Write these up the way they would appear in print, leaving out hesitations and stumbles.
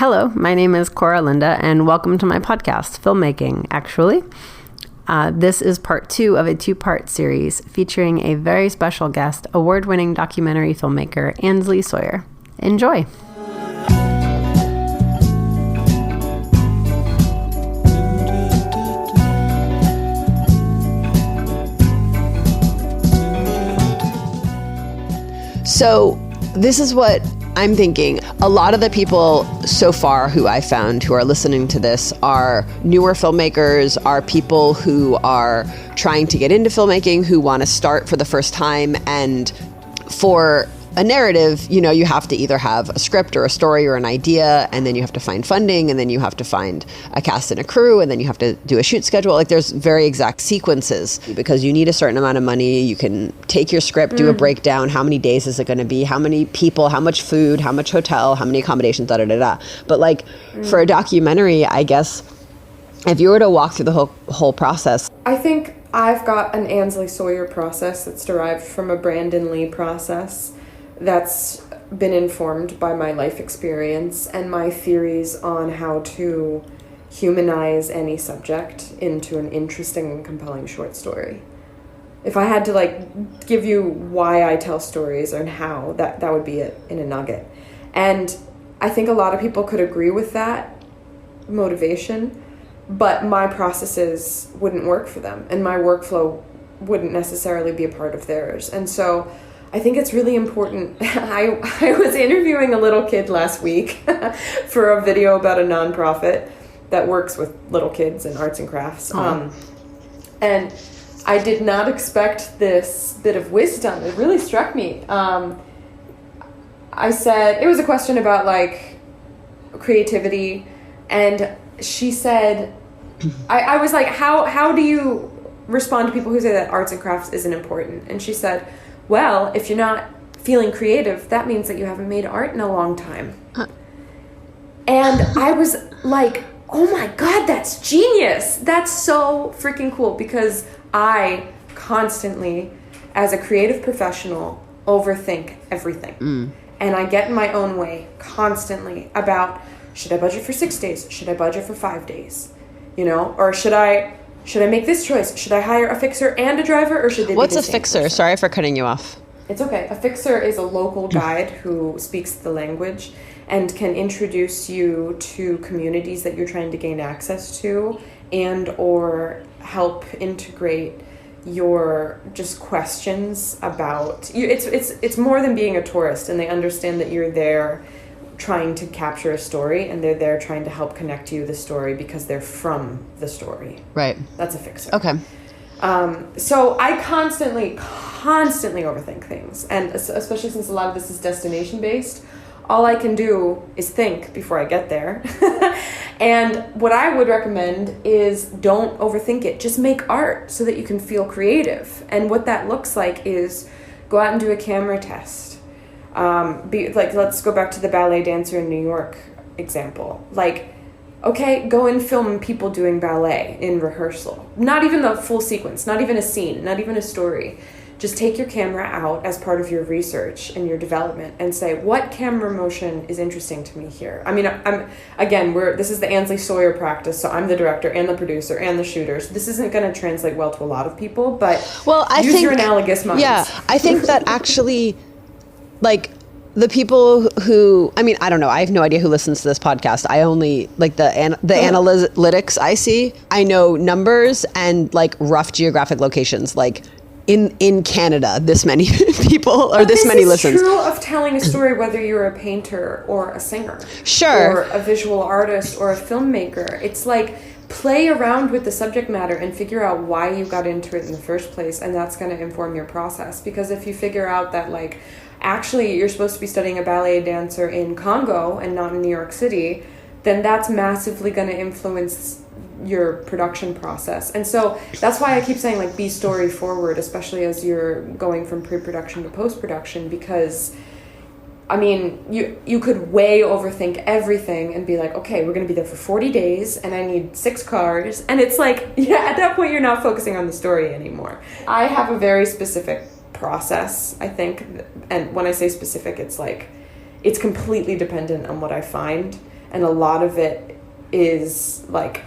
Hello, my name is Koura Linda, and welcome to my podcast, Filmmaking, actually. This is part 2 of a 2-part series featuring a very special guest, award-winning documentary filmmaker, Ansley Sawyer. Enjoy! So this is what I'm thinking. A lot of the people so far who I found who are listening to this are newer filmmakers, are people who are trying to get into filmmaking, who want to start for the first time. And for a narrative, you know, you have to either have a script or a story or an idea, and then you have to find funding, and then you have to find a cast and a crew, and then you have to do a shoot schedule. Like, there's very exact sequences because you need a certain amount of money. You can take your script, do a breakdown. How many days is it going to be? How many people? How much food? How much hotel? How many accommodations? Da da da da. But like for a documentary, I guess if you were to walk through the whole process, I think I've got an Ansley Sawyer process that's derived from a Brandon Lee process that's been informed by my life experience and my theories on how to humanize any subject into an interesting and compelling short story. If I had to give you why I tell stories and how, that would be it in a nugget. And I think a lot of people could agree with that motivation, but my processes wouldn't work for them and my workflow wouldn't necessarily be a part of theirs. And so I think it's really important. I was interviewing a little kid last week for a video about a nonprofit that works with little kids in arts and crafts. And I did not expect this bit of wisdom. It really struck me. I said, it was a question about creativity, and she said, I was like, how do you respond to people who say that arts and crafts isn't important? And she said, well, if you're not feeling creative, that means that you haven't made art in a long time. And I was like, oh my God, that's genius. That's so freaking cool, because I constantly, as a creative professional, overthink everything. And I get in my own way constantly about, should I budget for 6 days? Should I budget for 5 days? You know, or should I make this choice? Should I hire a fixer and a driver, or should they What's be a fixer? Person? Sorry for cutting you off. It's okay. A fixer is a local guide who speaks the language and can introduce you to communities that you're trying to gain access to, and or help integrate your just questions about you. It's more than being a tourist, and they understand that you're there trying to capture a story, and they're there trying to help connect you to the story because they're from the story. Right. That's a fixer. Okay. So I constantly overthink things, and especially since a lot of this is destination based, all I can do is think before I get there. And what I would recommend is don't overthink it. Just make art so that you can feel creative. And what that looks like is go out and do a camera test. Let's go back to the ballet dancer in New York example. Okay, go and film people doing ballet in rehearsal. Not even the full sequence, not even a scene, not even a story. Just take your camera out as part of your research and your development and say, what camera motion is interesting to me here? I mean, this is the Ansley Sawyer practice, so I'm the director and the producer and the shooters. This isn't going to translate well to a lot of people, but use your analogous minds. Yeah, I think that actually, the people who, I don't know, I have no idea who listens to this podcast. I only, the analytics I see, I know numbers and, rough geographic locations, in Canada, this many people or this many listens. This is true of telling a story, whether you're a painter or a singer. Sure. Or a visual artist or a filmmaker. It's play around with the subject matter and figure out why you got into it in the first place, and that's going to inform your process. Because if you figure out that, actually you're supposed to be studying a ballet dancer in Congo and not in New York City, then that's massively going to influence your production process. And so that's why I keep saying be story forward, especially as you're going from pre-production to post-production, because you could way overthink everything and be okay, we're going to be there for 40 days and I need 6 cars. And it's at that point you're not focusing on the story anymore. I have a very specific process, I think. And when I say specific, it's completely dependent on what I find and a lot of it is like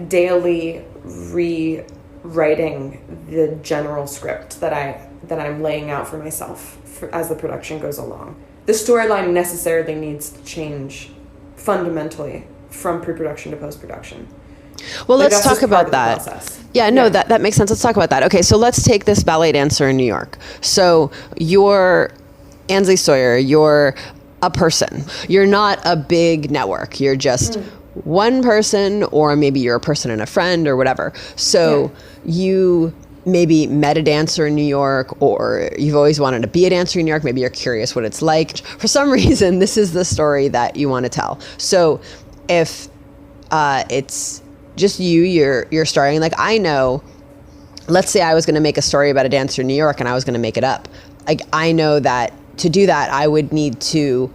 daily rewriting the general script that I'm laying out for myself as the production goes along. The storyline necessarily needs to change fundamentally from pre-production to post-production. Well, let's talk about that. That makes sense. Let's talk about that. Okay, so let's take this ballet dancer in New York. So you're Ansley Sawyer, you're a person. You're not a big network. You're just one person, or maybe you're a person and a friend or whatever. So you maybe met a dancer in New York, or you've always wanted to be a dancer in New York. Maybe you're curious what it's like. For some reason, this is the story that you want to tell. So if it's just you're starting, like, I know, let's say I was going to make a story about a dancer in New York and I was going to make it up. Like, I know that to do that, I would need to,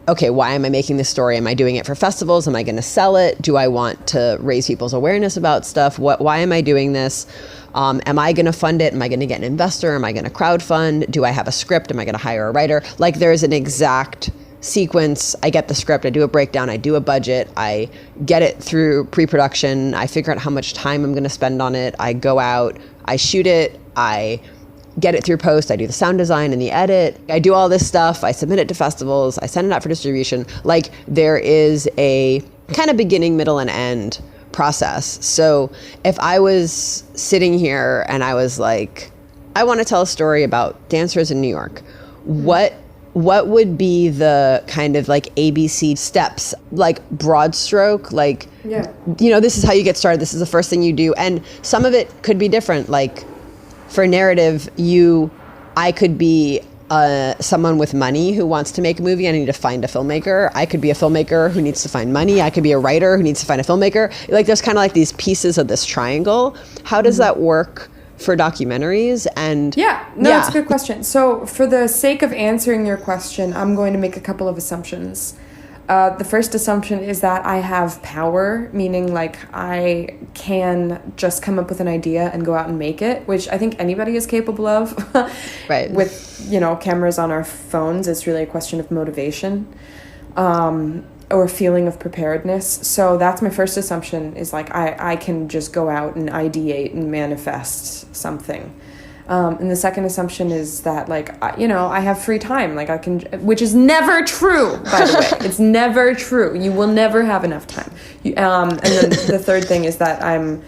okay, why am I making this story? Am I doing it for festivals? Am I going to sell it? Do I want to raise people's awareness about stuff? Why am I doing this? Am I going to fund it? Am I going to get an investor? Am I going to crowdfund? Do I have a script? Am I going to hire a writer? Like, there's an exact sequence. I get the script, I do a breakdown, I do a budget, I get it through pre-production, I figure out how much time I'm going to spend on it, I go out, I shoot it, I get it through post, I do the sound design and the edit, I do all this stuff, I submit it to festivals, I send it out for distribution. Like, there is a kind of beginning, middle, and end process. So if I was sitting here and I was like, I want to tell a story about dancers in New York, what would be the kind of like ABC steps, like broad stroke, like, this is how you get started. This is the first thing you do. And some of it could be different. Like, for narrative, I could be someone with money who wants to make a movie. I need to find a filmmaker. I could be a filmmaker who needs to find money. I could be a writer who needs to find a filmmaker. Like, there's kind of like these pieces of this triangle. How does that work for documentaries? And it's a good question. So for the sake of answering your question, I'm going to make a couple of assumptions. The first assumption is that I have power, meaning like I can just come up with an idea and go out and make it, which I think anybody is capable of. Right. With, cameras on our phones, it's really a question of motivation. Or feeling of preparedness. So that's my first assumption, is like I can just go out and ideate and manifest something. And the second assumption is that, like, I have free time. Like, I can, which is never true, by the way. It's never true. You will never have enough time. And then the third thing is that I'm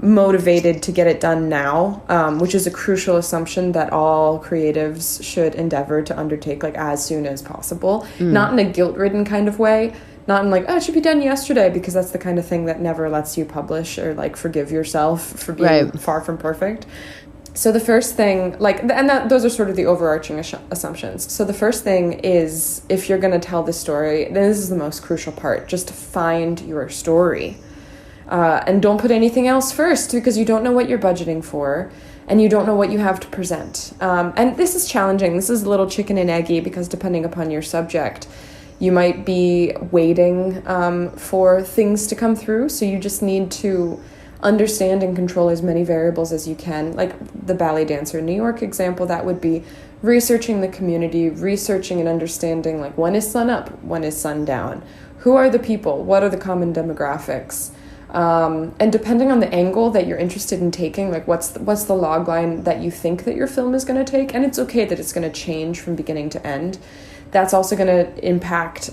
motivated to get it done now, which is a crucial assumption that all creatives should endeavor to undertake, like, as soon as possible. Not in a guilt-ridden kind of way, not in like, it should be done yesterday, because that's the kind of thing that never lets you publish or like forgive yourself for being far from perfect. So the first thing, those are sort of the overarching assumptions. So the first thing is, if you're going to tell the story, then this is the most crucial part, just to find your story. And don't put anything else first, because you don't know what you're budgeting for, and you don't know what you have to present. And this is challenging. This is a little chicken and eggy, because depending upon your subject, you might be waiting for things to come through. So you just need to understand and control as many variables as you can. Like the ballet dancer in New York example, that would be researching the community, researching and understanding, like, when is sun up, when is sun down, who are the people, what are the common demographics. And depending on the angle that you're interested in taking, like what's the log line that you think that your film is going to take, and it's okay that it's going to change from beginning to end. That's also going to impact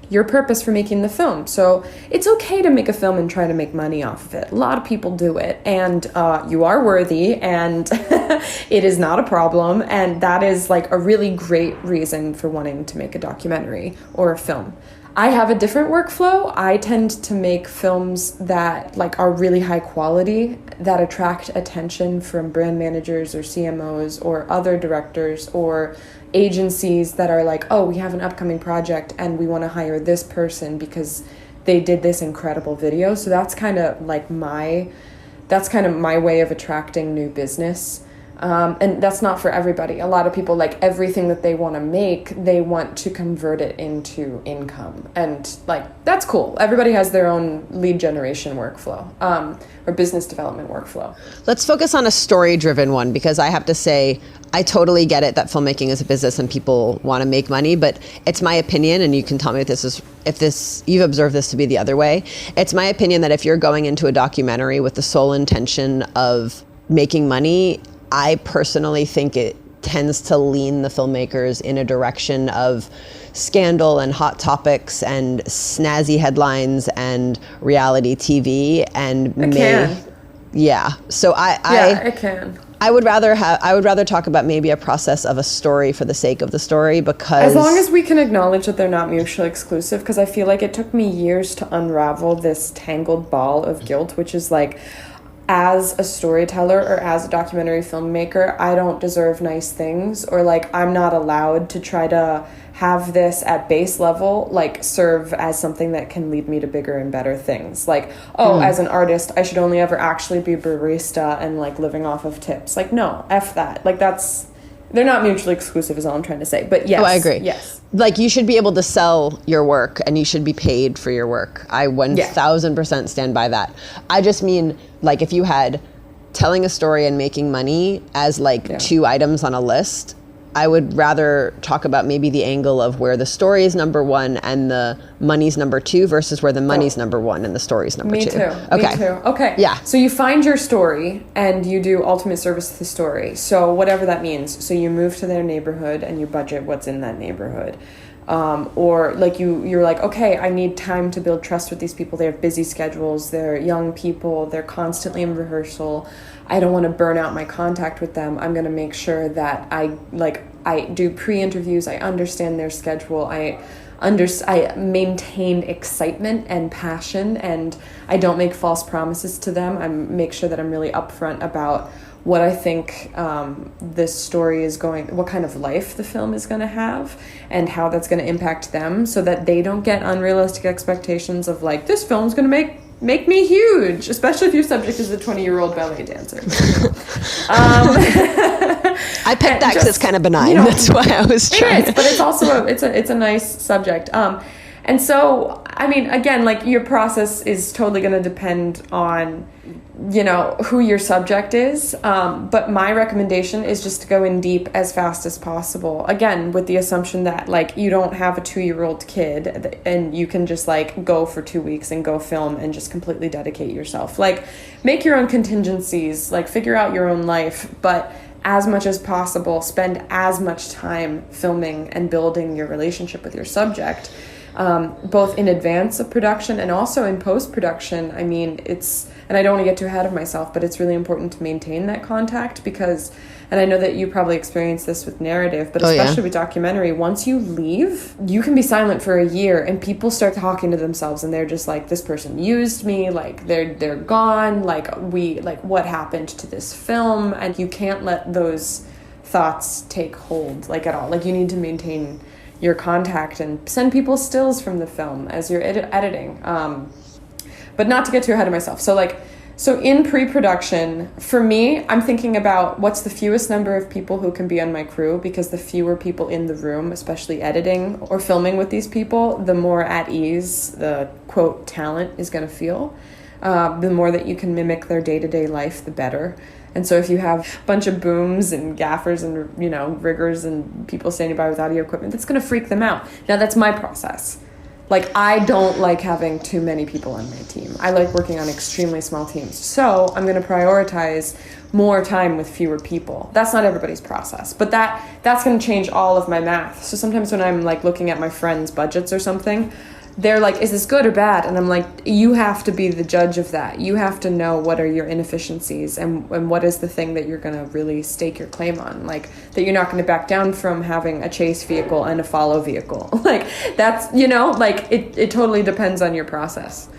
your purpose for making the film. So it's okay to make a film and try to make money off of it. A lot of people do it, and you are worthy, and it is not a problem, and that is like a really great reason for wanting to make a documentary or a film. I have a different workflow. I tend to make films that like are really high quality, that attract attention from brand managers or CMOs or other directors or agencies that are like, oh, we have an upcoming project and we want to hire this person because they did this incredible video. So that's kind of my way of attracting new business. And that's not for everybody. A lot of people, like, everything that they want to make, they want to convert it into income. And, like, that's cool. Everybody has their own lead generation workflow, or business development workflow. Let's focus on a story-driven one, because I have to say, I totally get it that filmmaking is a business and people want to make money, but it's my opinion, and you can tell me if you've observed this to be the other way. It's my opinion that if you're going into a documentary with the sole intention of making money, I personally think it tends to lean the filmmakers in a direction of scandal and hot topics and snazzy headlines and reality TV and yeah. So it can. I would rather talk about maybe a process of a story for the sake of the story, because as long as we can acknowledge that they're not mutually exclusive, because I feel like it took me years to unravel this tangled ball of guilt, which is like, as a storyteller or as a documentary filmmaker, I don't deserve nice things, or like I'm not allowed to try to have this at base level like serve as something that can lead me to bigger and better things. Like, as an artist, I should only ever actually be barista and like living off of tips. Like, no, F that. Like, they're not mutually exclusive is all I'm trying to say. But yes. Oh, I agree. Yes. Like, you should be able to sell your work and you should be paid for your work. I 1000% stand by that. I just mean, like, if you had telling a story and making money as like two items on a list, I would rather talk about maybe the angle of where the story is number one and the money's number two versus where the money's number one and the story's number two. Me too. Okay. Yeah. So you find your story and you do ultimate service to the story. So whatever that means. So you move to their neighborhood and you budget what's in that neighborhood. Or like you're like, okay, I need time to build trust with these people. They have busy schedules. They're young people. They're constantly in rehearsal. I don't want to burn out my contact with them. I'm going to make sure that I do pre-interviews. I understand their schedule. I maintain excitement and passion, and I don't make false promises to them. I make sure that I'm really upfront about what I think this story is what kind of life the film is going to have and how that's going to impact them, so that they don't get unrealistic expectations of like, this film's going to make me huge, especially if your subject is a 20-year-old ballet dancer. I picked that because it's kind of benign. That's why I was trying. It is, but it's also it's a nice subject. And so, I mean, again, like, your process is totally going to depend on, who your subject is. But my recommendation is just to go in deep as fast as possible. Again, with the assumption that, like, you don't have a 2-year-old kid and you can just, like, go for 2 weeks and go film and just completely dedicate yourself. Like, make your own contingencies, like, figure out your own life, but as much as possible, spend as much time filming and building your relationship with your subject. Both in advance of production and also in post-production. I mean, and I don't want to get too ahead of myself, but it's really important to maintain that contact because, and I know that you probably experienced this with narrative, but especially with documentary, once you leave, you can be silent for a year and people start talking to themselves and they're just like, this person used me, like they're gone, like what happened to this film? And you can't let those thoughts take hold, like, at all. Like, you need to maintain your contact and send people stills from the film as you're editing. But not to get too ahead of myself. So in pre-production, for me, I'm thinking about what's the fewest number of people who can be on my crew, because the fewer people in the room, especially editing or filming with these people, the more at ease the, quote, talent is going to feel. The more that you can mimic their day-to-day life, the better. And so if you have a bunch of booms and gaffers and, riggers and people standing by with audio equipment, that's going to freak them out. Now, that's my process. Like, I don't like having too many people on my team. I like working on extremely small teams. So I'm going to prioritize more time with fewer people. That's not everybody's process, but that's going to change all of my math. So sometimes when I'm, like, looking at my friends' budgets or something, they're like, is this good or bad? And I'm like, you have to be the judge of that. You have to know what are your inefficiencies and what is the thing that you're going to really stake your claim on. Like, that you're not going to back down from having a chase vehicle and a follow vehicle. Like, that's, it totally depends on your process.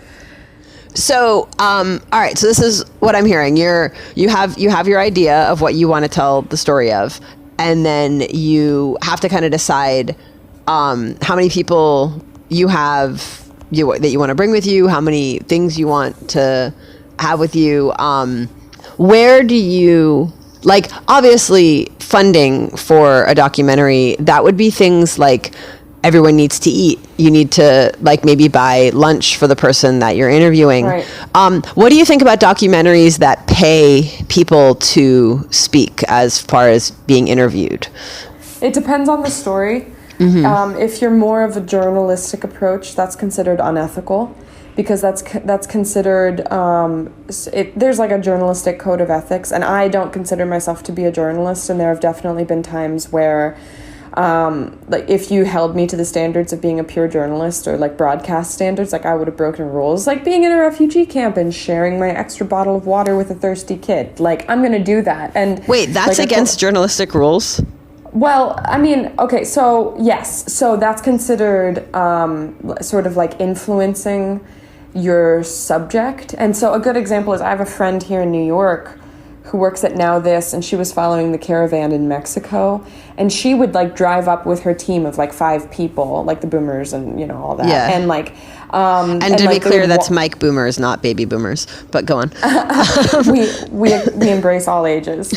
So, all right. So this is what I'm hearing. You have your idea of what you want to tell the story of, and then you have to kind of decide how many people you have that you want to bring with you, how many things you want to have with you. Where do you like, obviously, funding for a documentary, that would be things like everyone needs to eat. You need to, like, maybe buy lunch for the person that you're interviewing. Right. What do you think about documentaries that pay people to speak as far as being interviewed? It depends on the story. If you're more of a journalistic approach, that's considered unethical, because that's considered, there's like a journalistic code of ethics, and I don't consider myself to be a journalist, and there have definitely been times where, like, if you held me to the standards of being a pure journalist, or like broadcast standards, like, I would have broken rules, like being in a refugee camp and sharing my extra bottle of water with a thirsty kid. Like, I'm gonna do that. And wait, that's like, against journalistic rules? Well, I mean, okay, so yes, so that's considered sort of like influencing your subject. And so a good example is, I have a friend here in New York who works at Now This, and she was following the caravan in Mexico, and she would like drive up with her team of like 5 people, like the boomers and, you know, all that. Yeah. And like and to like, be clear, that's Mike boomers, not baby boomers, but go on. we embrace all ages.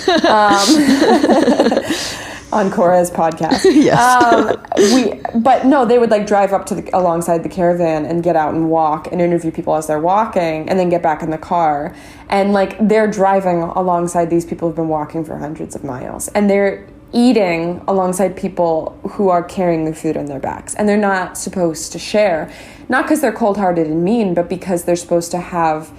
On Koura's podcast. Yes. But no, they would like drive up to alongside the caravan and get out and walk and interview people as they're walking, and then get back in the car. And like, they're driving alongside these people who've been walking for hundreds of miles, and they're eating alongside people who are carrying the food on their backs, and they're not supposed to share, not because they're cold-hearted and mean, but because they're supposed to have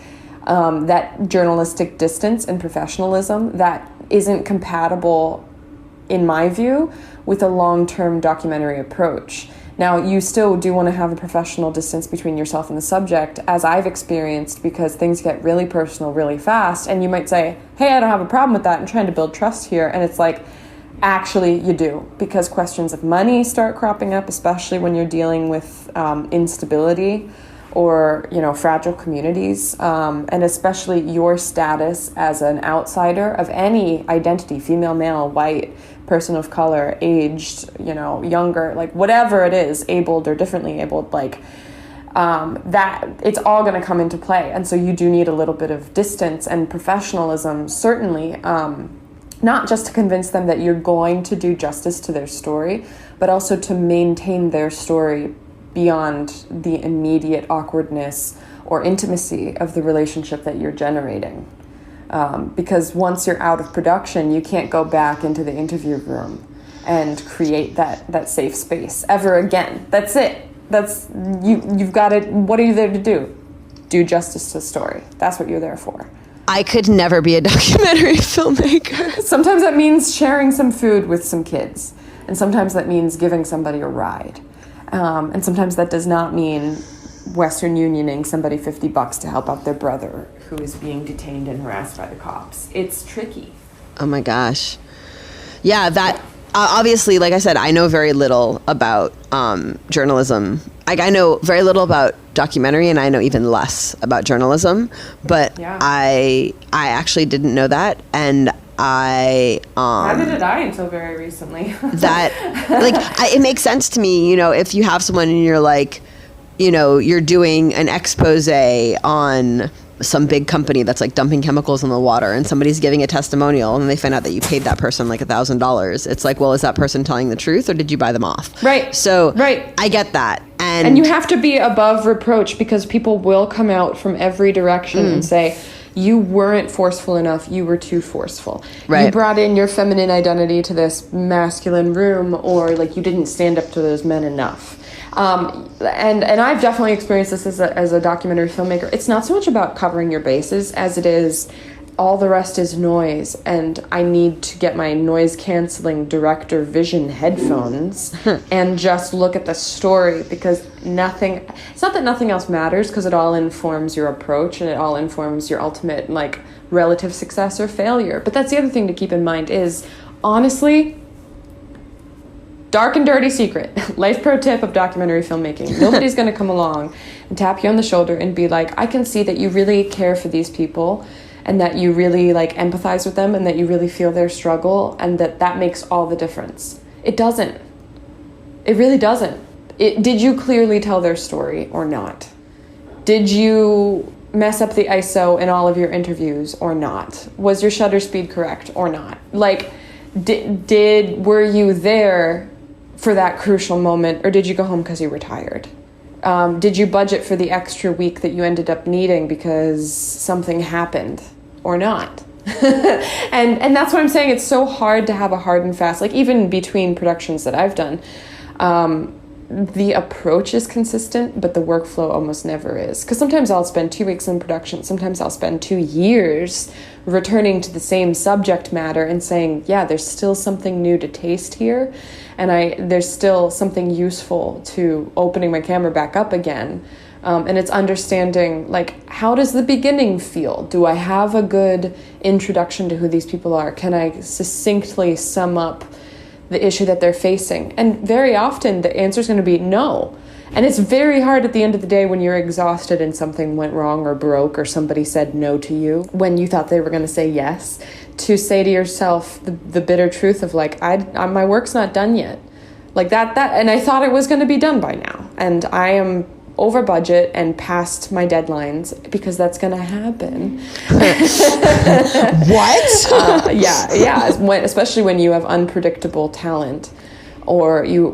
that journalistic distance and professionalism that isn't compatible, in my view, with a long-term documentary approach. Now, you still do want to have a professional distance between yourself and the subject, as I've experienced, because things get really personal really fast, and you might say, hey, I don't have a problem with that, I'm trying to build trust here, and it's like, actually, you do, because questions of money start cropping up, especially when you're dealing with instability or, you know, fragile communities, and especially your status as an outsider of any identity, female, male, white, person of color, aged, you know, younger, like whatever it is, abled or differently abled, like that it's all going to come into play. And so you do need a little bit of distance and professionalism, certainly, not just to convince them that you're going to do justice to their story, but also to maintain their story beyond the immediate awkwardness or intimacy of the relationship that you're generating. Because once you're out of production, you can't go back into the interview room and create that safe space ever again. That's it. That's you've got it. What are you there to do? Do justice to the story. That's what you're there for. I could never be a documentary filmmaker. Sometimes that means sharing some food with some kids, and sometimes that means giving somebody a ride, and sometimes that does not mean Western Unioning somebody $50 to help out their brother who is being detained and harassed by the cops. It's tricky. Oh my gosh. Yeah, that obviously, like I said, I know very little about journalism. Like, I know very little about documentary, and I know even less about journalism, but yeah. I actually didn't know that, and neither did I until very recently. That, like, it makes sense to me, you know, if you have someone and you're like, you know, you're doing an expose on some big company that's like dumping chemicals in the water, and somebody's giving a testimonial, and they find out that you paid that person like $1,000. It's like, well, is that person telling the truth, or did you buy them off? Right. So right. I get that. And you have to be above reproach, because people will come out from every direction and say, you weren't forceful enough, you were too forceful. Right. You brought in your feminine identity to this masculine room, or like you didn't stand up to those men enough. And I've definitely experienced this as a documentary filmmaker. It's not so much about covering your bases as it is all the rest is noise, and I need to get my noise-canceling director vision headphones and just look at the story, because it's not that nothing else matters, because it all informs your approach, and it all informs your ultimate, like, relative success or failure. But that's the other thing to keep in mind is, honestly, dark and dirty secret, life pro tip of documentary filmmaking. Nobody's going to come along and tap you on the shoulder and be like, I can see that you really care for these people, and that you really like empathize with them, and that you really feel their struggle, and that makes all the difference. It doesn't. It really doesn't. Did you clearly tell their story or not? Did you mess up the ISO in all of your interviews or not? Was your shutter speed correct or not? Like, were you there for that crucial moment, or did you go home because you were tired? Did you budget for the extra week that you ended up needing because something happened or not? and that's what I'm saying. It's so hard to have a hard and fast, like even between productions that I've done, the approach is consistent, but the workflow almost never is. Because sometimes I'll spend 2 weeks in production. Sometimes I'll spend 2 years returning to the same subject matter and saying, yeah, there's still something new to taste here. And there's still something useful to opening my camera back up again. And it's understanding, like, how does the beginning feel? Do I have a good introduction to who these people are? Can I succinctly sum up the issue that they're facing? And very often the answer is going to be no. And it's very hard at the end of the day when you're exhausted and something went wrong or broke or somebody said no to you when you thought they were going to say yes, to say to yourself the bitter truth of, like, my work's not done yet. Like that, and I thought it was going to be done by now. And I am over budget and past my deadlines because that's going to happen. What? Yeah. Especially when you have unpredictable talent, or you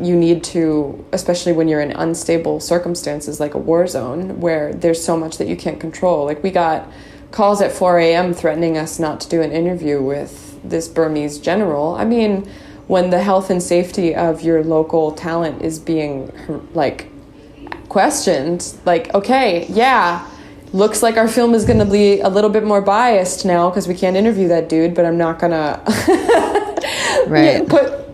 need to, especially when you're in unstable circumstances like a war zone where there's so much that you can't control. Like, we got calls at 4 a.m. threatening us not to do an interview with this Burmese general. I mean, when the health and safety of your local talent is being, like, questioned, like, okay, yeah, looks like our film is going to be a little bit more biased now because we can't interview that dude, but I'm not going to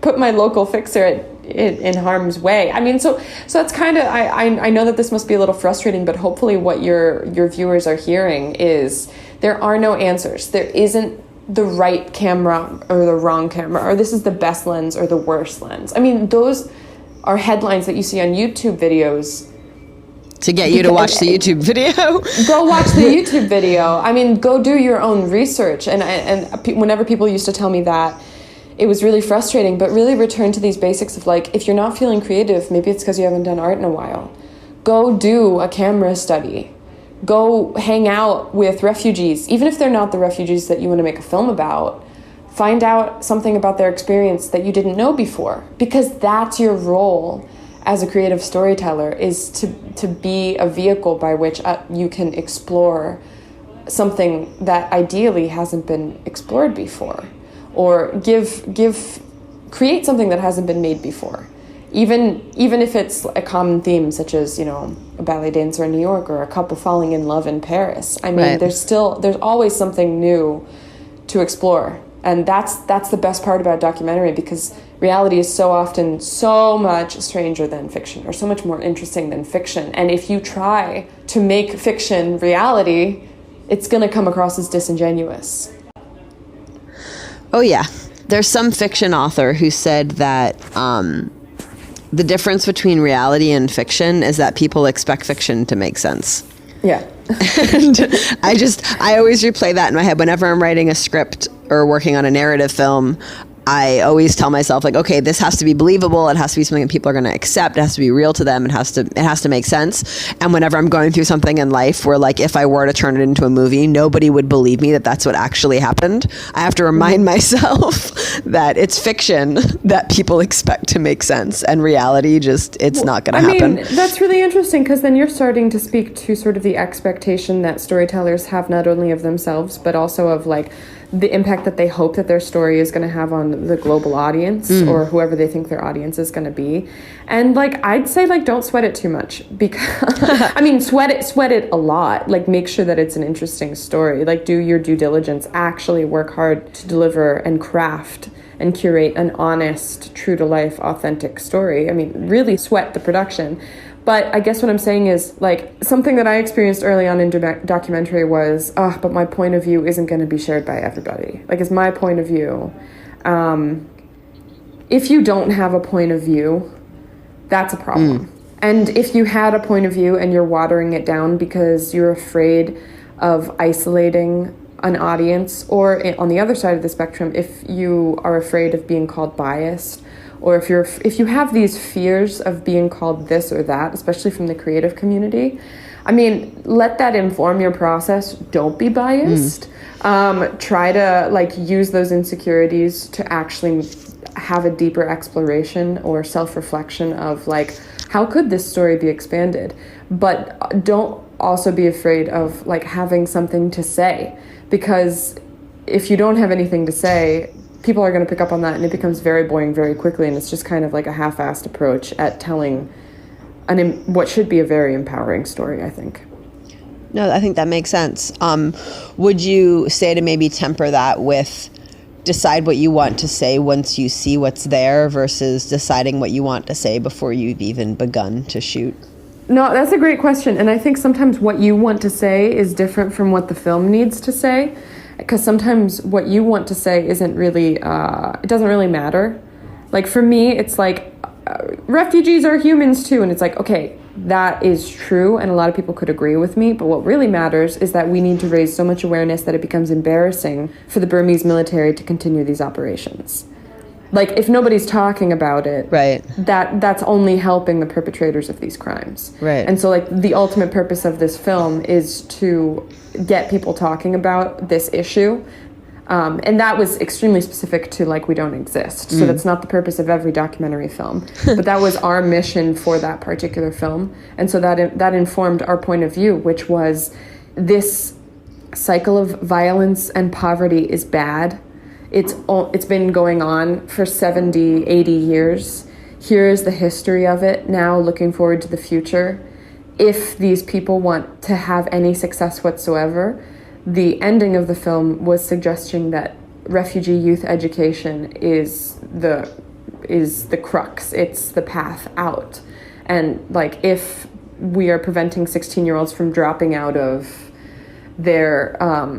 put my local fixer in harm's way. I mean, so it's kind of, I know that this must be a little frustrating, but hopefully what your viewers are hearing is there are no answers. There isn't the right camera or the wrong camera, or this is the best lens or the worst lens. I mean, those are headlines that you see on YouTube videos to get you to watch the YouTube video. Go watch the YouTube video. I mean, go do your own research. And whenever people used to tell me that, it was really frustrating, but really return to these basics of, like, if you're not feeling creative, maybe it's because you haven't done art in a while. Go do a camera study. Go hang out with refugees. Even if they're not the refugees that you want to make a film about, find out something about their experience that you didn't know before, because that's your role as a creative storyteller, is to be a vehicle by which you can explore something that ideally hasn't been explored before, or create something that hasn't been made before, even if it's a common theme, such as, a ballet dancer in New York or a couple falling in love in Paris. I mean, right. there's always something new to explore. And that's the best part about documentary, because reality is so often so much stranger than fiction, or so much more interesting than fiction. And if you try to make fiction reality, it's going to come across as disingenuous. Oh, yeah. There's some fiction author who said that the difference between reality and fiction is that people expect fiction to make sense. Yeah. And I always replay that in my head whenever I'm writing a script or working on a narrative film. I always tell myself, like, okay, this has to be believable. It has to be something that people are going to accept. It has to be real to them. It has to make sense. And whenever I'm going through something in life where, like, if I were to turn it into a movie, nobody would believe me that that's what actually happened, I have to remind myself that it's fiction that people expect to make sense, and reality it's not going to happen. I mean, that's really interesting, because then you're starting to speak to sort of the expectation that storytellers have, not only of themselves, but also of, like, the impact that they hope that their story is going to have on the global audience, or whoever they think their audience is going to be. And, like, I'd say, like, don't sweat it too much, because I mean, sweat it a lot. Like, make sure that it's an interesting story. Like, do your due diligence, actually work hard to deliver and craft and curate an honest, true to life, authentic story. I mean, really sweat the production. But I guess what I'm saying is, like, something that I experienced early on in documentary was, but my point of view isn't going to be shared by everybody. Like, it's my point of view. If you don't have a point of view, that's a problem. And if you had a point of view and you're watering it down because you're afraid of isolating an audience, or on the other side of the spectrum, if you are afraid of being called biased, or if you have these fears of being called this or that, especially from the creative community, I mean, let that inform your process. Don't be biased. Try to like use those insecurities to actually have a deeper exploration or self-reflection of like, how could this story be expanded? But don't also be afraid of like having something to say, because if you don't have anything to say, people are going to pick up on that, and it becomes very boring very quickly, and it's just kind of like a half-assed approach at telling what should be a very empowering story, I think. No, I think that makes sense. Would you say to maybe temper that with decide what you want to say once you see what's there versus deciding what you want to say before you've even begun to shoot? No, that's a great question. And I think sometimes what you want to say is different from what the film needs to say. Because sometimes what you want to say isn't really, it doesn't really matter. Like for me, it's like, refugees are humans too. And it's like, okay, that is true. And a lot of people could agree with me. But what really matters is that we need to raise so much awareness that it becomes embarrassing for the Burmese military to continue these operations. Like, if nobody's talking about it, right, that's only helping the perpetrators of these crimes. Right. And so, like, the ultimate purpose of this film is to get people talking about this issue. And that was extremely specific to, like, We Don't Exist. So that's not the purpose of every documentary film. But that was our mission for that particular film. And so that informed our point of view, which was this cycle of violence and poverty is bad. It's been going on for 70, 80 years. Here is the history of it. Now looking forward to the future. If these people want to have any success whatsoever, the ending of the film was suggesting that refugee youth education is the crux. It's the path out. And like, if we are preventing 16-year-olds from dropping out of their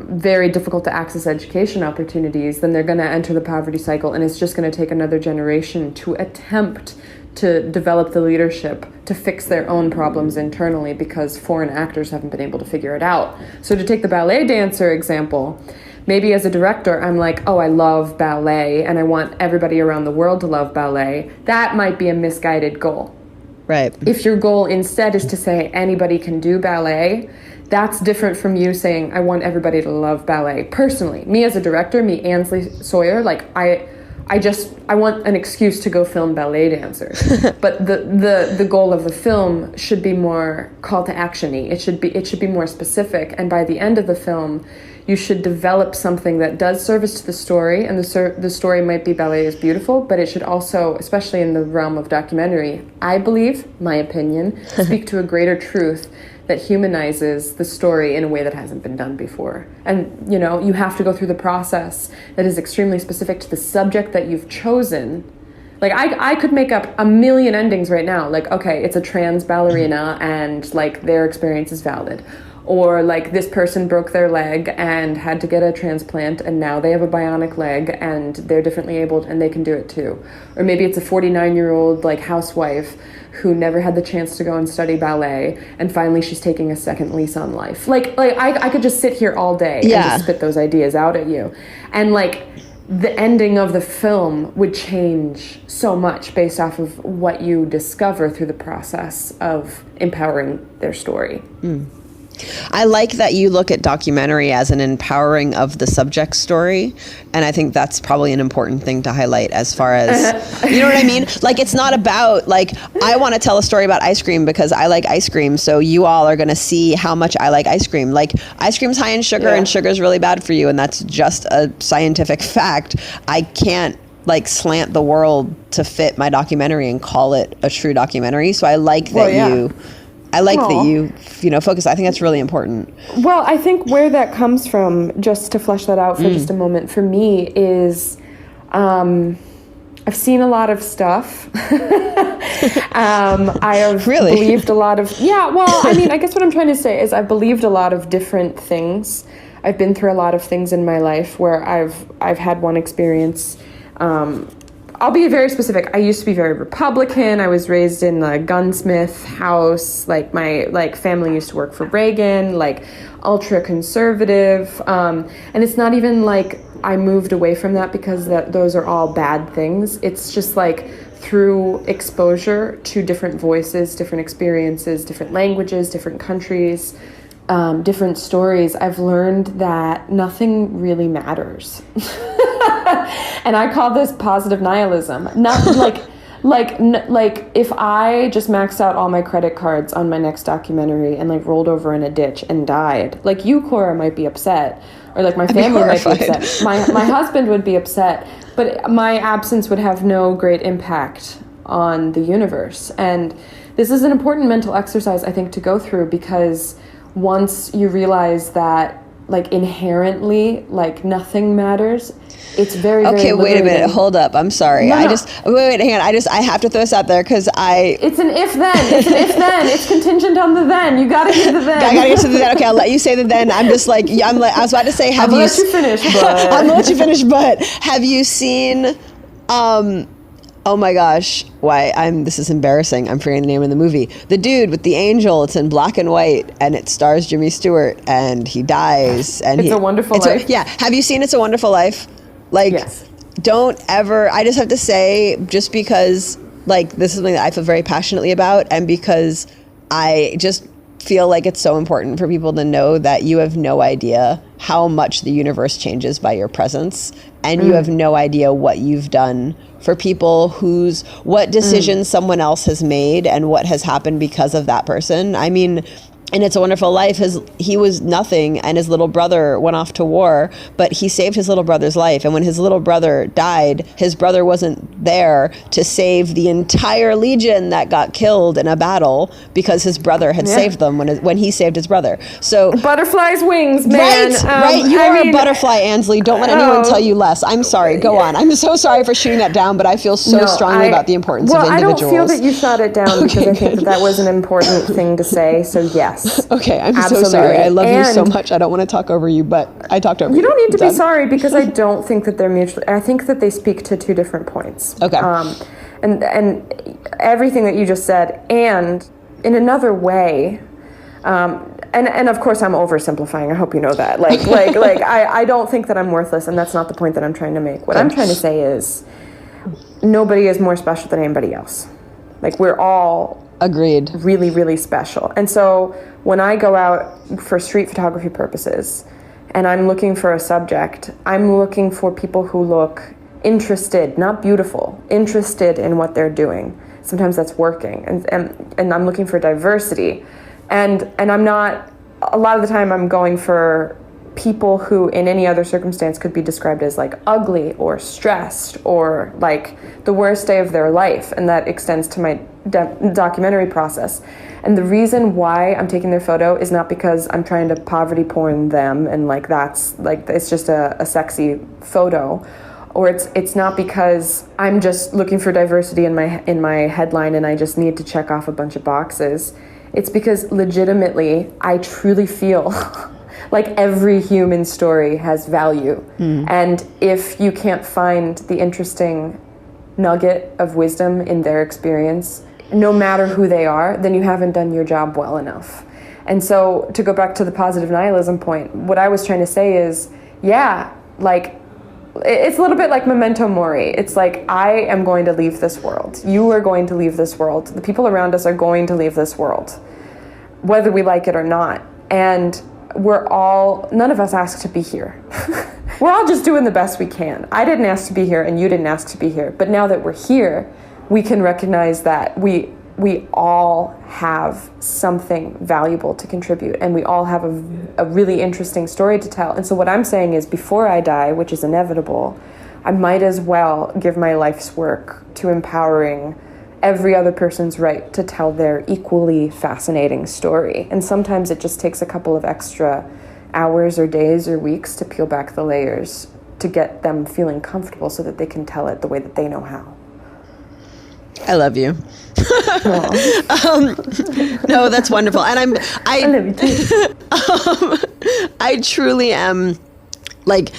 very difficult to access education opportunities, then they're going to enter the poverty cycle, and it's just going to take another generation to attempt to develop the leadership to fix their own problems internally, because foreign actors haven't been able to figure it out. So to take the ballet dancer example, maybe as a director, I'm like, oh, I love ballet, and I want everybody around the world to love ballet. That might be a misguided goal. Right. If your goal instead is to say anybody can do ballet, that's different from you saying, I want everybody to love ballet. Personally, me as a director, me, Ansley Sawyer, like, I want an excuse to go film ballet dancers. But the goal of the film should be more call to action-y. It should be more specific. And by the end of the film, you should develop something that does service to the story. And the story might be ballet is beautiful, but it should also, especially in the realm of documentary, I believe, my opinion, speak to a greater truth that humanizes the story in a way that hasn't been done before. And, you know, you have to go through the process that is extremely specific to the subject that you've chosen. Like, I could make up a million endings right now. Like, okay, it's a trans ballerina and, like, their experience is valid. Or, like, this person broke their leg and had to get a transplant, and now they have a bionic leg and they're differently abled and they can do it too. Or maybe it's a 49-year-old, like, housewife who never had the chance to go and study ballet, and finally she's taking a second lease on life. Like I could just sit here all day and just spit those ideas out at you. And, like, the ending of the film would change so much based off of what you discover through the process of empowering their story. I like that you look at documentary as an empowering of the subject story, and I think that's probably an important thing to highlight as far as, you know what I mean? Like, it's not about, like, I want to tell a story about ice cream because I like ice cream, so you all are going to see how much I like ice cream. Like, ice cream's high in sugar, and sugar is really bad for you, and that's just a scientific fact. I can't, like, slant the world to fit my documentary and call it a true documentary, so I like that you know, focus. I think that's really important. Well, I think where that comes from, just to flesh that out for just a moment, for me is I've seen a lot of stuff. I have believed a lot of... Yeah, well, I mean, I guess what I'm trying to say is I've believed a lot of different things. I've been through a lot of things in my life where I've had one experience... I'll be very specific. I used to be very Republican. I was raised in a gunsmith house. Like, my family used to work for Reagan, like, ultra conservative. And it's not even like I moved away from that because those are all bad things. It's just like through exposure to different voices, different experiences, different languages, different countries, different stories, I've learned that nothing really matters. And I call this positive nihilism. Not like if I just maxed out all my credit cards on my next documentary and like rolled over in a ditch and died, like you, Koura, might be upset, or like my family might be upset. My husband would be upset, but my absence would have no great impact on the universe. And this is an important mental exercise, I think, to go through, because once you realize that like inherently like nothing matters, it's very, very okay, wait a minute, hold up, I'm sorry. No. Wait, hang on, I have to throw this out there because it's an if then, it's contingent on the then. You gotta get the then. I gotta get to the then. Okay, I'll let you say the then. I'm just like, I was about to say, I'm gonna let you finish, but I'm gonna let you finish, but have you seen, oh my gosh, this is embarrassing. I'm forgetting the name of the movie. The dude with the angel, it's in black and white, and it stars Jimmy Stewart, and he dies. And It's a Wonderful Life. Yeah, have you seen It's a Wonderful Life? Like, yes. Don't ever, I just have to say, just because, like, this is something that I feel very passionately about, and because I just feel like it's so important for people to know that you have no idea how much the universe changes by your presence, and you have no idea what you've done for people what decisions someone else has made and what has happened because of that person. I mean, in It's a Wonderful Life, he was nothing, and his little brother went off to war, but he saved his little brother's life. And when his little brother died, his brother wasn't there to save the entire legion that got killed in a battle, because his brother had saved them when he saved his brother. So butterfly's wings, man. Right. You are a butterfly, Ansley. Don't let anyone tell you less. I'm sorry. Go on. I'm so sorry for shooting that down, but I feel so strongly about the importance of individuals. I don't feel that you shot it down because I think that was an important thing to say. So yes. Okay, I'm so sorry. I love you so much. I don't want to talk over you, but I talked over you. You don't need to be sorry, because I don't think that they're mutually. I think that they speak to two different points. Okay. And everything that you just said, and in another way, and of course I'm oversimplifying. I hope you know that. I don't think that I'm worthless, and that's not the point that I'm trying to make. What I'm trying to say is, nobody is more special than anybody else. Like, we're all agreed, really, really special. And so when I go out for street photography purposes and I'm looking for a subject, I'm looking for people who look interested, not beautiful, interested in what they're doing. Sometimes that's working. And I'm looking for diversity. And I'm not, a lot of the time I'm going for people who in any other circumstance could be described as like ugly or stressed or like the worst day of their life. And that extends to my documentary process. And the reason why I'm taking their photo is not because I'm trying to poverty porn them and like that's like it's just a sexy photo, or it's not because I'm just looking for diversity in my headline and I just need to check off a bunch of boxes. It's because legitimately I truly feel like every human story has value. And if you can't find the interesting nugget of wisdom in their experience, no matter who they are, then you haven't done your job well enough. And so to go back to the positive nihilism point, what I was trying to say is, like, it's a little bit like memento mori. It's like, I am going to leave this world. You are going to leave this world. The people around us are going to leave this world, whether we like it or not. And none of us asked to be here. We're all just doing the best we can. I didn't ask to be here and you didn't ask to be here. But now that we're here, we can recognize that we all have something valuable to contribute, and we all have a really interesting story to tell. And so what I'm saying is, before I die, which is inevitable, I might as well give my life's work to empowering every other person's right to tell their equally fascinating story. And sometimes it just takes a couple of extra hours or days or weeks to peel back the layers to get them feeling comfortable so that they can tell it the way that they know how. I love you. No, that's wonderful. And I love you too. I truly am, like,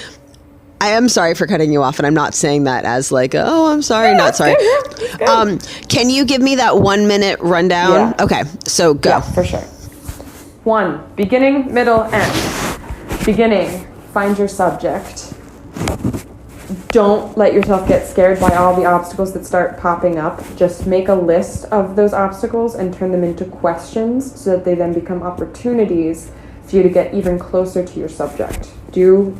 I am sorry for cutting you off, and I'm not saying that as like, oh, I'm sorry, not sorry. Can you give me that 1 minute rundown? Yeah. Okay, so go. Yeah, for sure. 1, beginning, middle, end. Beginning, find your subject. don't let yourself get scared by all the obstacles that start popping up. Just make a list of those obstacles and turn them into questions so that they then become opportunities for you to get even closer to your subject. Do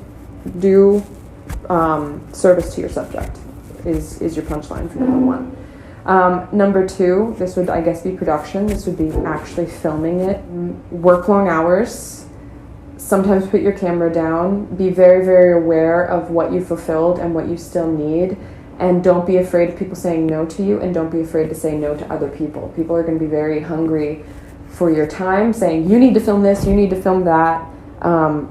service to your subject is your punchline for number one. Number two, this would, I guess, be production. This would be actually filming it. Work long hours. Sometimes put your camera down. Be very, very aware of what you fulfilled and what you still need. And don't be afraid of people saying no to you, and don't be afraid to say no to other people. People are going to be very hungry for your time, saying, you need to film this, you need to film that.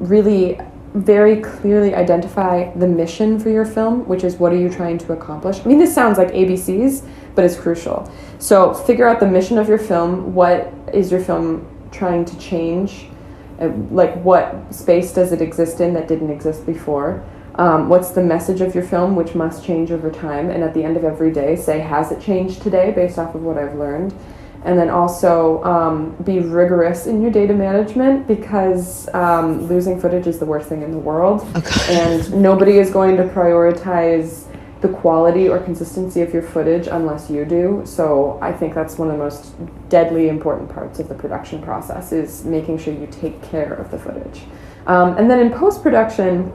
Really very clearly identify the mission for your film, which is what are you trying to accomplish. I mean, this sounds like ABCs, but it's crucial. So figure out the mission of your film. What is your film trying to change? Like, what space does it exist in that didn't exist before? What's the message of your film, which must change over time? And at the end of every day, say, has it changed today based off of what I've learned? And then also be rigorous in your data management, because losing footage is the worst thing in the world. Okay. And nobody is going to prioritize the quality or consistency of your footage unless you do. So I think that's one of the most deadly important parts of the production process, is making sure you take care of the footage. And then in post-production,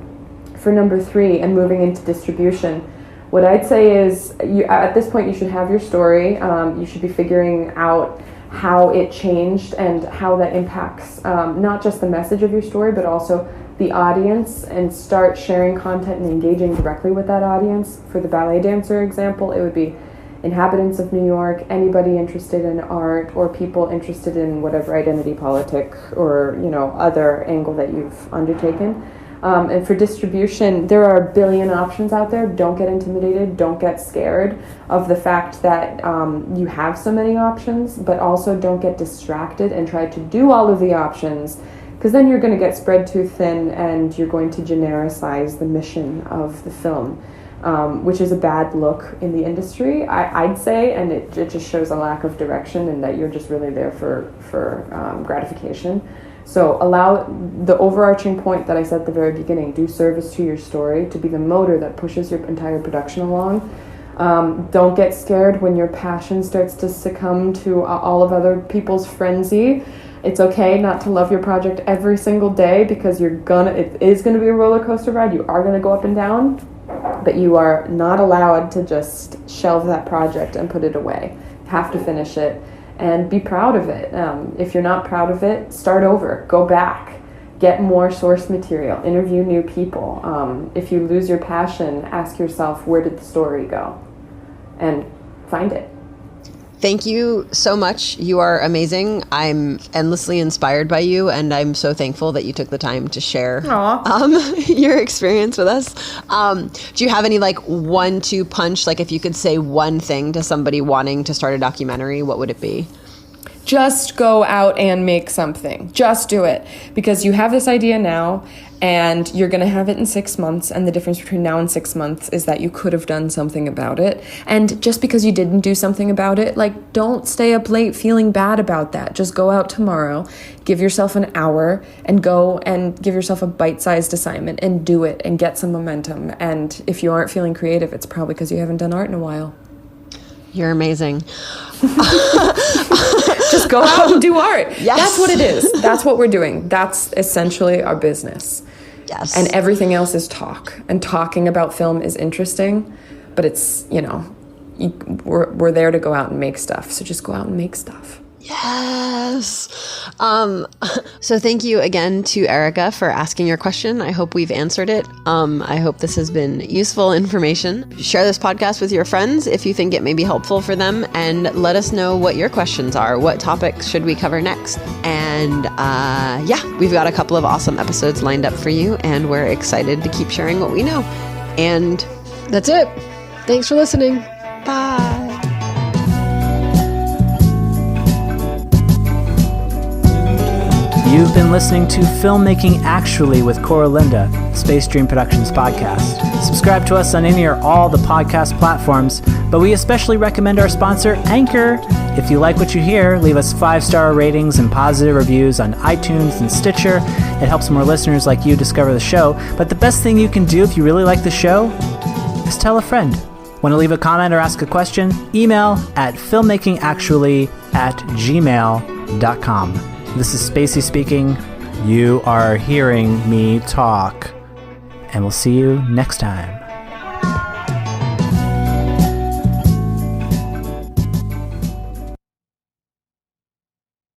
for number three, and moving into distribution, what I'd say is, at this point you should have your story. You should be figuring out how it changed and how that impacts not just the message of your story, but also the audience, and start sharing content and engaging directly with that audience. For the ballet dancer example, it would be inhabitants of New York, anybody interested in art, or people interested in whatever identity politic or other angle that you've undertaken. And for distribution, there are a billion options out there. Don't get intimidated. Don't get scared of the fact that you have so many options, but also don't get distracted and try to do all of the options, because then you're going to get spread too thin and you're going to genericize the mission of the film, which is a bad look in the industry, I'd say, and it just shows a lack of direction and that you're just really there for gratification. So allow the overarching point that I said at the very beginning, do service to your story, to be the motor that pushes your entire production along. Don't get scared when your passion starts to succumb to all of other people's frenzy. It's okay not to love your project every single day, because it is gonna be a roller coaster ride. You are gonna go up and down, but you are not allowed to just shelve that project and put it away. You have to finish it. And be proud of it. If you're not proud of it, start over. Go back. Get more source material. Interview new people. If you lose your passion, ask yourself, where did the story go? And find it. Thank you so much. You are amazing. I'm endlessly inspired by you, and I'm so thankful that you took the time to share your experience with us. Do you have any 1-2 punch, if you could say one thing to somebody wanting to start a documentary, what would it be? Just go out and make something. Just do it. Because you have this idea now, and you're going to have it in 6 months, and the difference between now and 6 months is that you could have done something about it. And just because you didn't do something about it, don't stay up late feeling bad about that. Just go out tomorrow, give yourself an hour, and go and give yourself a bite-sized assignment and do it and get some momentum. And if you aren't feeling creative, it's probably because you haven't done art in a while. You're amazing. Just go out and do art. Yes. That's what it is. That's what we're doing. That's essentially our business. Yes. And everything else is talk. And talking about film is interesting, but it's, we're there to go out and make stuff. So just go out and make stuff. Yes. So thank you again to Erica for asking your question. I hope we've answered it. I hope this has been useful information. Share this podcast with your friends if you think it may be helpful for them, and let us know what your questions are. What topics should we cover next? And we've got a couple of awesome episodes lined up for you, and we're excited to keep sharing what we know. And that's it. Thanks for listening. Bye. You've been listening to Filmmaking Actually with Koura Linda, Space Dream Productions podcast. Subscribe to us on any or all the podcast platforms, but we especially recommend our sponsor, Anchor. If you like what you hear, leave us 5-star ratings and positive reviews on iTunes and Stitcher. It helps more listeners like you discover the show. But the best thing you can do if you really like the show, is tell a friend. Want to leave a comment or ask a question? Email at filmmakingactually@gmail.com. This is Spacey speaking. You are hearing me talk. And we'll see you next time.